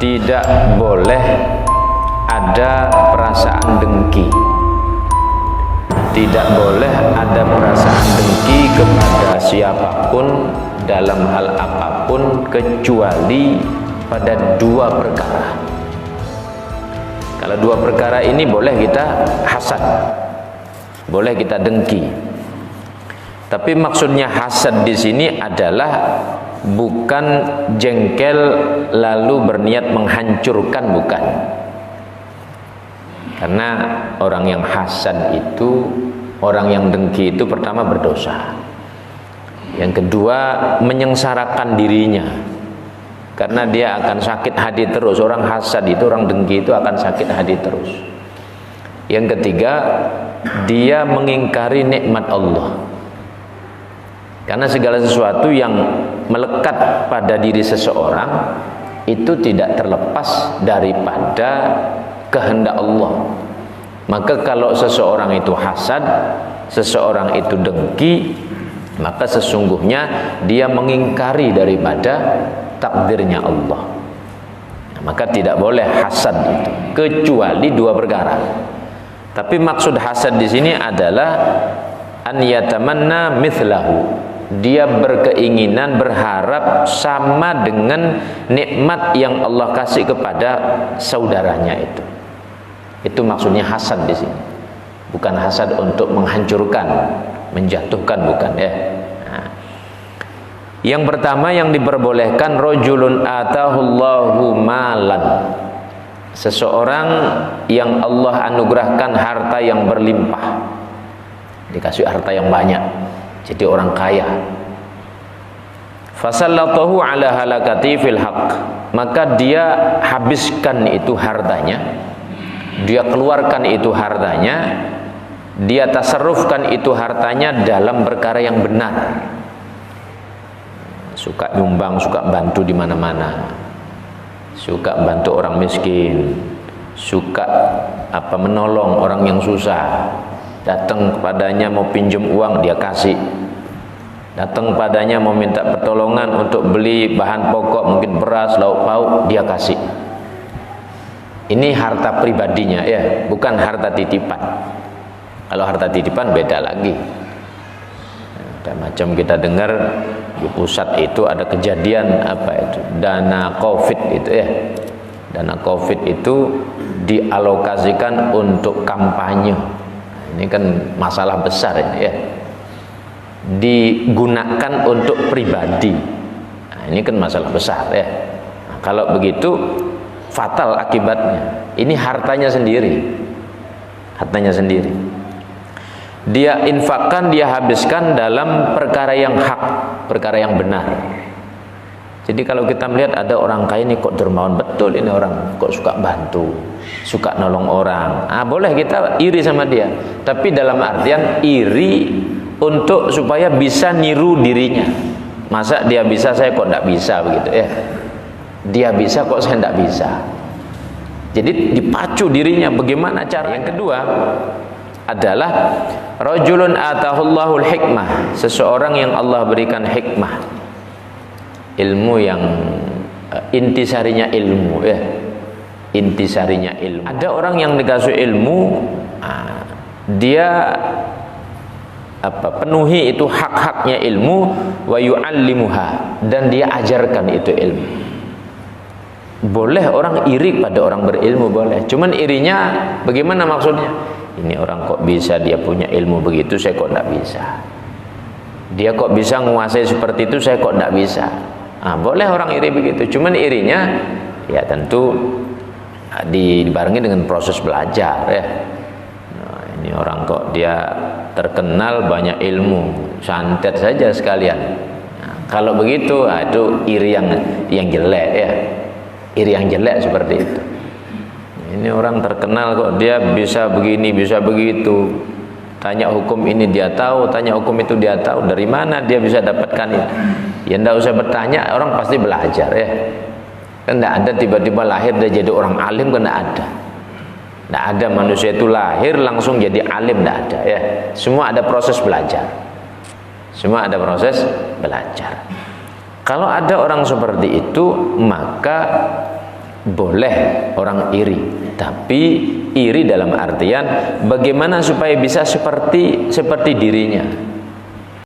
tidak boleh ada perasaan dengki. Tidak boleh ada perasaan dengki kepada siapapun dalam hal apapun kecuali pada dua perkara. Kalau dua perkara ini boleh kita hasad, boleh kita dengki. Tapi maksudnya hasad di sini adalah bukan jengkel lalu berniat menghancurkan, bukan. Karena orang yang hasad itu, orang yang dengki itu pertama berdosa. Yang kedua menyengsarakan dirinya. Karena dia akan sakit hati terus. Orang hasad itu, orang dengki itu akan sakit hati terus. Yang ketiga, dia mengingkari nikmat Allah. Karena segala sesuatu yang melekat pada diri seseorang itu tidak terlepas daripada kehendak Allah. Maka kalau seseorang itu hasad, seseorang itu dengki, maka sesungguhnya dia mengingkari daripada takdirnya Allah. Maka tidak boleh hasad itu kecuali dua perkara. Tapi maksud hasad di sini adalah an yatamanna mithlahu. Dia berkeinginan, berharap sama dengan nikmat yang Allah kasih kepada saudaranya itu. Itu maksudnya hasad di sini. Bukan hasad untuk menghancurkan, menjatuhkan, bukan ya. Nah. Yang pertama yang diperbolehkan, rajulun atahullahu malan. Seseorang yang Allah anugerahkan harta yang berlimpah. Dikasih harta yang banyak. Jadi orang kaya. Fasallatahu ala halakati fil haq. Maka dia habiskan itu hartanya. Dia keluarkan itu hartanya. Dia tasarrufkan itu hartanya dalam perkara yang benar. Suka nyumbang, suka bantu di mana-mana. Suka bantu orang miskin. Suka menolong orang yang susah. Datang kepadanya mau pinjam uang, dia kasih. Datang padanya mau minta pertolongan untuk beli bahan pokok, mungkin beras, lauk pauk, dia kasih. Ini harta pribadinya ya, bukan harta titipan. Kalau harta titipan beda lagi. Dan macam kita dengar di pusat itu ada kejadian dana Covid itu ya. Dana Covid itu dialokasikan untuk kampanye. Ini kan masalah besar ini ya. Digunakan untuk pribadi. Nah, ini kan masalah besar ya. Nah, kalau begitu fatal akibatnya. Ini hartanya sendiri. Hartanya sendiri. Dia infakkan, dia habiskan dalam perkara yang hak, perkara yang benar. Jadi kalau kita melihat ada orang kaya ini kok dermawan betul, ini orang kok suka bantu, suka nolong orang. Boleh kita iri sama dia, tapi dalam artian iri untuk supaya bisa niru dirinya. Masa dia bisa, saya kok tidak bisa, begitu ya. Dia bisa kok saya tidak bisa. Jadi dipacu dirinya, bagaimana cara. Yang kedua adalah rajulun atahullahul hikmah, seseorang yang Allah berikan hikmah. Ilmu yang intisarinya ilmu ya. Intisarinya ilmu. Ada orang yang dikasih ilmu, dia penuhi itu hak-haknya ilmu, wa yu'allimuha, dan dia ajarkan itu ilmu. Boleh orang iri pada orang berilmu, boleh. Cuman irinya bagaimana maksudnya? Ini orang kok bisa, dia punya ilmu begitu, saya kok tidak bisa. Dia kok bisa menguasai seperti itu, saya kok tidak bisa. Boleh orang iri begitu. Cuman irinya ya tentu dibarengi dengan proses belajar ya. Nah, ini orang kok dia terkenal banyak ilmu, santet saja sekalian. Nah, kalau begitu itu iri yang jelek ya. Iri yang jelek seperti itu. Ini orang terkenal kok dia bisa begini, bisa begitu. Tanya hukum ini dia tahu, tanya hukum itu dia tahu. Dari mana dia bisa dapatkan itu? Ya tidak usah bertanya, orang pasti belajar ya. Kan tidak ada tiba-tiba lahir dia jadi orang alim, kan tidak ada. Tidak ada manusia itu lahir langsung jadi alim, tidak ada ya. Semua ada proses belajar. Semua ada proses belajar. Kalau ada orang seperti itu, maka boleh orang iri, tapi iri dalam artian bagaimana supaya bisa seperti dirinya.